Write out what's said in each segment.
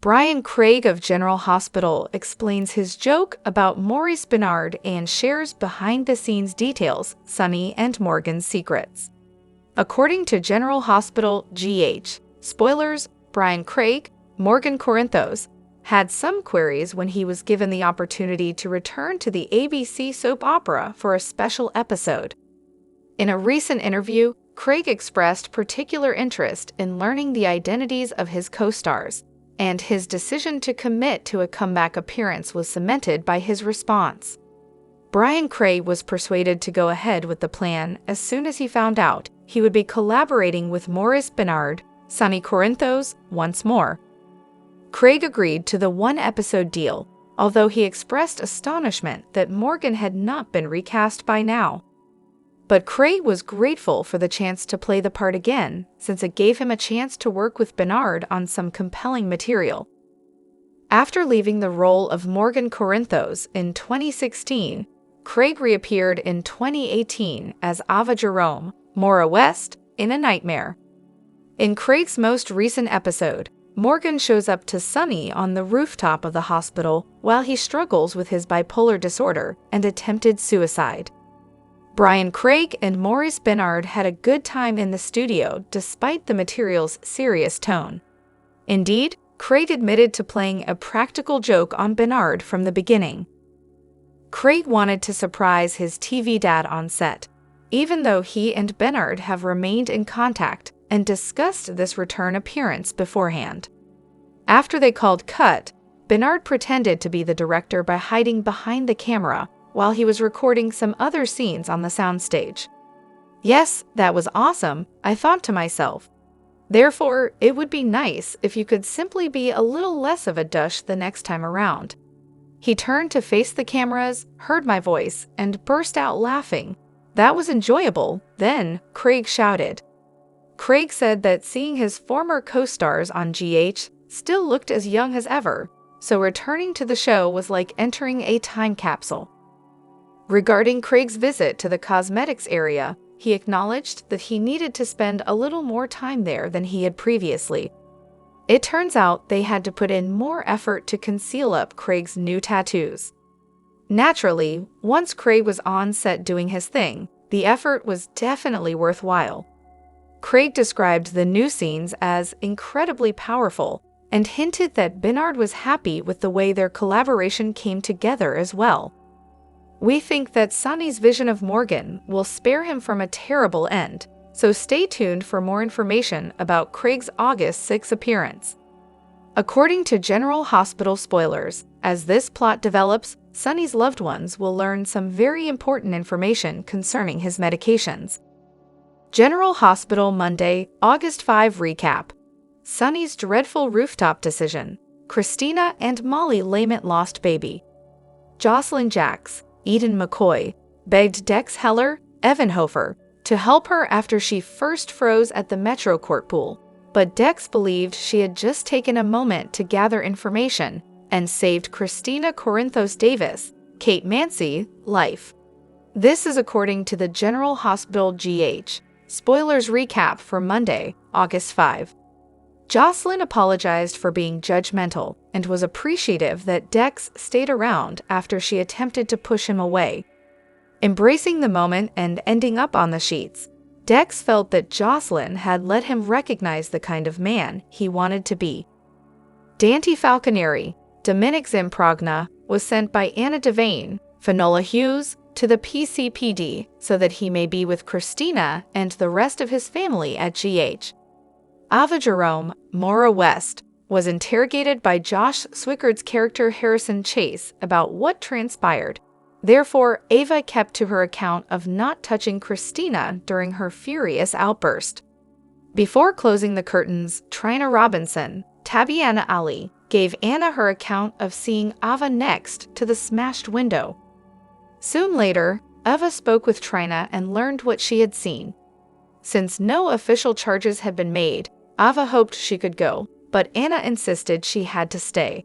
Bryan Craig of General Hospital explains his joke about Maurice Benard and shares behind-the-scenes details, Sonny and Morgan's secrets. According to General Hospital GH, spoilers, Bryan Craig, Morgan Corinthos, had some queries when he was given the opportunity to return to the ABC soap opera for a special episode. In a recent interview, Craig expressed particular interest in learning the identities of his co-stars, and his decision to commit to a comeback appearance was cemented by his response. Bryan Craig was persuaded to go ahead with the plan as soon as he found out he would be collaborating with Maurice Benard, Sonny Corinthos, once more. Craig agreed to the one-episode deal, although he expressed astonishment that Morgan had not been recast by now. But Craig was grateful for the chance to play the part again, since it gave him a chance to work with Benard on some compelling material. After leaving the role of Morgan Corinthos in 2016, Craig reappeared in 2018 as Ava Jerome, Maura West, in A Nightmare. In Craig's most recent episode, Morgan shows up to Sonny on the rooftop of the hospital while he struggles with his bipolar disorder and attempted suicide. Bryan Craig and Maurice Benard had a good time in the studio despite the material's serious tone. Indeed, Craig admitted to playing a practical joke on Benard from the beginning. Craig wanted to surprise his TV dad on set, even though he and Benard have remained in contact and discussed this return appearance beforehand. After they called cut, Benard pretended to be the director by hiding behind the camera while he was recording some other scenes on the soundstage. Yes, that was awesome, I thought to myself. Therefore, it would be nice if you could simply be a little less of a douche the next time around. He turned to face the cameras, heard my voice, and burst out laughing. That was enjoyable, then, Craig shouted. Craig said that seeing his former co-stars on GH still looked as young as ever, so returning to the show was like entering a time capsule. Regarding Craig's visit to the cosmetics area, he acknowledged that he needed to spend a little more time there than he had previously. It turns out they had to put in more effort to conceal up Craig's new tattoos. Naturally, once Craig was on set doing his thing, the effort was definitely worthwhile. Craig described the new scenes as incredibly powerful and hinted that Benard was happy with the way their collaboration came together as well. We think that Sonny's vision of Morgan will spare him from a terrible end, so stay tuned for more information about Craig's August 6 appearance. According to General Hospital spoilers, as this plot develops, Sonny's loved ones will learn some very important information concerning his medications. General Hospital Monday, August 5 recap. Sonny's dreadful rooftop decision. Christina and Molly lament lost baby. Jocelyn Jacks, Eden McCoy, begged Dex Heller, Evanhofer, to help her after she first froze at the Metro Court pool, but Dex believed she had just taken a moment to gather information and saved Christina Corinthos Davis, Kate Mancy, life. This is according to the General Hospital GH. Spoilers recap for Monday, August 5. Jocelyn apologized for being judgmental and was appreciative that Dex stayed around after she attempted to push him away. Embracing the moment and ending up on the sheets, Dex felt that Jocelyn had let him recognize the kind of man he wanted to be. Dante Falconeri, Dominic Zimprogna, was sent by Anna Devane, Finola Hughes, to the PCPD so that he may be with Christina and the rest of his family at GH. Ava Jerome, Maura West, was interrogated by Josh Swickard's character Harrison Chase about what transpired. Therefore, Ava kept to her account of not touching Christina during her furious outburst. Before closing the curtains, Trina Robinson, Tabiana Ali, gave Anna her account of seeing Ava next to the smashed window. Soon later, Ava spoke with Trina and learned what she had seen. Since no official charges had been made, Ava hoped she could go, but Anna insisted she had to stay.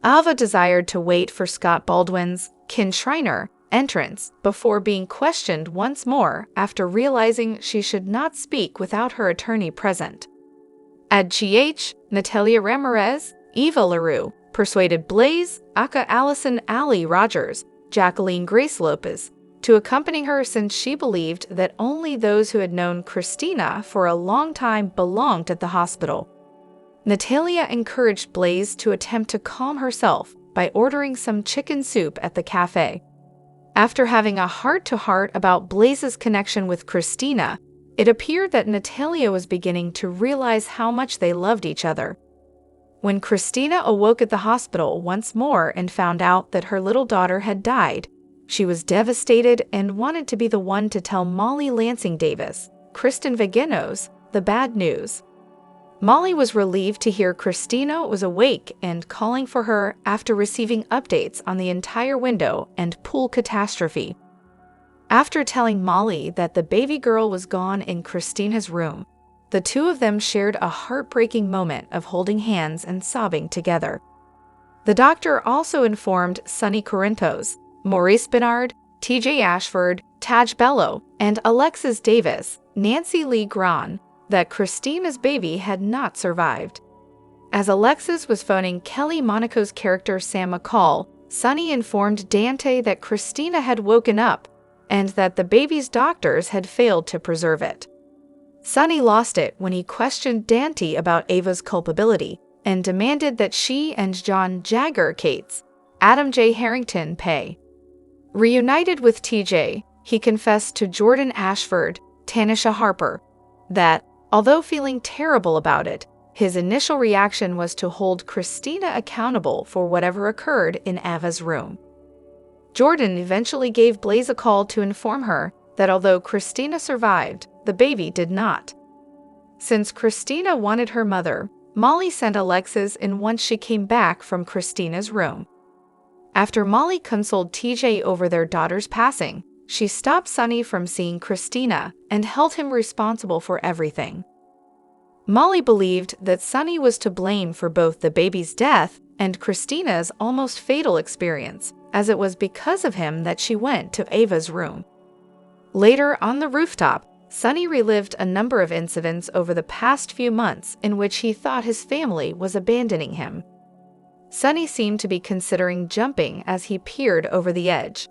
Ava desired to wait for Scott Baldwin's, Kin Shriner, entrance before being questioned once more after realizing she should not speak without her attorney present. At GH, Natalia Ramirez, Eva LaRue persuaded Blaze, aka Allison Allie Rogers, Jacqueline Grace Lopez, to accompany her since she believed that only those who had known Christina for a long time belonged at the hospital. Natalia encouraged Blaze to attempt to calm herself by ordering some chicken soup at the cafe. After having a heart-to-heart about Blaze's connection with Christina, it appeared that Natalia was beginning to realize how much they loved each other. When Christina awoke at the hospital once more and found out that her little daughter had died, she was devastated and wanted to be the one to tell Molly Lansing Davis, Kristen Vagenos, the bad news. Molly was relieved to hear Christina was awake and calling for her after receiving updates on the entire window and pool catastrophe. After telling Molly that the baby girl was gone in Christina's room, the two of them shared a heartbreaking moment of holding hands and sobbing together. The doctor also informed Sonny Corinthos, Maurice Benard, TJ Ashford, Taj Bello, and Alexis Davis, Nancy Lee Gran, that Christina's baby had not survived. As Alexis was phoning Kelly Monaco's character Sam McCall, Sonny informed Dante that Christina had woken up and that the baby's doctors had failed to preserve it. Sonny lost it when he questioned Dante about Ava's culpability and demanded that she and John Jagger Cates, Adam J. Harrington, pay. Reunited with TJ, he confessed to Jordan Ashford, Tanisha Harper, that, although feeling terrible about it, his initial reaction was to hold Christina accountable for whatever occurred in Ava's room. Jordan eventually gave Blaze a call to inform her that although Christina survived, the baby did not. Since Christina wanted her mother, Molly sent Alexis in once she came back from Christina's room. After Molly consoled TJ over their daughter's passing, she stopped Sonny from seeing Christina and held him responsible for everything. Molly believed that Sonny was to blame for both the baby's death and Christina's almost fatal experience, as it was because of him that she went to Ava's room. Later, on the rooftop, Sonny relived a number of incidents over the past few months in which he thought his family was abandoning him. Sonny seemed to be considering jumping as he peered over the edge.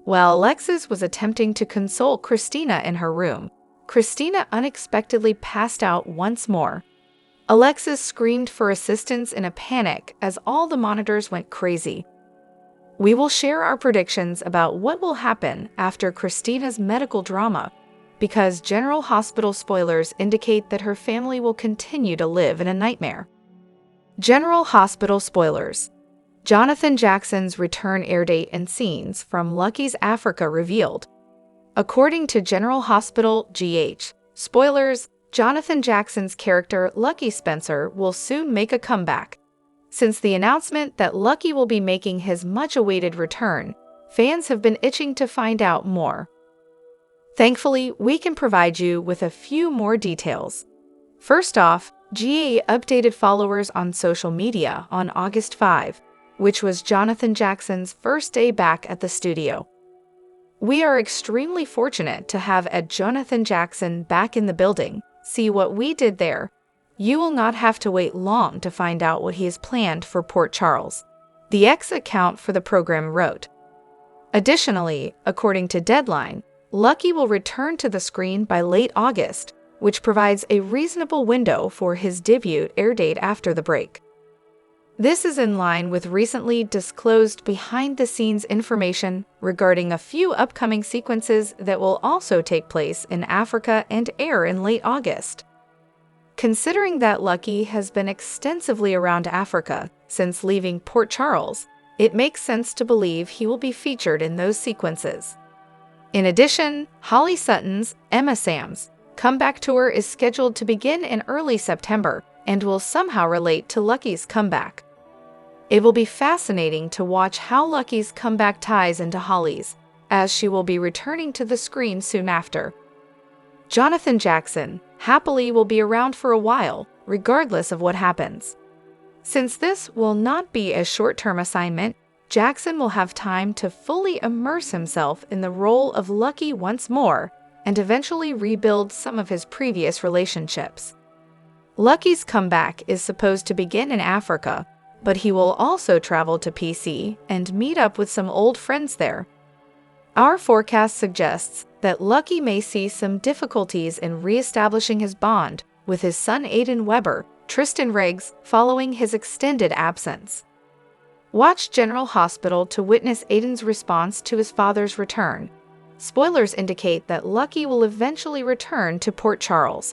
While Alexis was attempting to console Christina in her room, Christina unexpectedly passed out once more. Alexis screamed for assistance in a panic as all the monitors went crazy. We will share our predictions about what will happen after Christina's medical drama, because General Hospital spoilers indicate that her family will continue to live in a nightmare. General Hospital spoilers. Jonathan Jackson's return airdate and scenes from Lucky's Africa revealed. According to General Hospital GH, spoilers, Jonathan Jackson's character Lucky Spencer will soon make a comeback. Since the announcement that Lucky will be making his much-awaited return, fans have been itching to find out more. Thankfully, we can provide you with a few more details. First off, GA updated followers on social media on August 5, which was Jonathan Jackson's first day back at the studio. We are extremely fortunate to have Jonathan Jackson back in the building. See what we did there. You will not have to wait long to find out what he has planned for Port Charles, the X account for the program wrote. Additionally, according to Deadline, Lucky will return to the screen by late August, which provides a reasonable window for his debut air date after the break. This is in line with recently disclosed behind-the-scenes information regarding a few upcoming sequences that will also take place in Africa and air in late August. Considering that Lucky has been extensively around Africa since leaving Port Charles, it makes sense to believe he will be featured in those sequences. In addition, Holly Sutton's Emma Sam's comeback tour is scheduled to begin in early September and will somehow relate to Lucky's comeback. It will be fascinating to watch how Lucky's comeback ties into Holly's, as she will be returning to the screen soon after. Jonathan Jackson, happily, will be around for a while, regardless of what happens. Since this will not be a short-term assignment, Jackson will have time to fully immerse himself in the role of Lucky once more and eventually rebuild some of his previous relationships. Lucky's comeback is supposed to begin in Africa, but he will also travel to PC and meet up with some old friends there. Our forecast suggests that Lucky may see some difficulties in re-establishing his bond with his son Aiden Weber, Tristan Riggs, following his extended absence. Watch General Hospital to witness Aiden's response to his father's return. Spoilers indicate that Lucky will eventually return to Port Charles.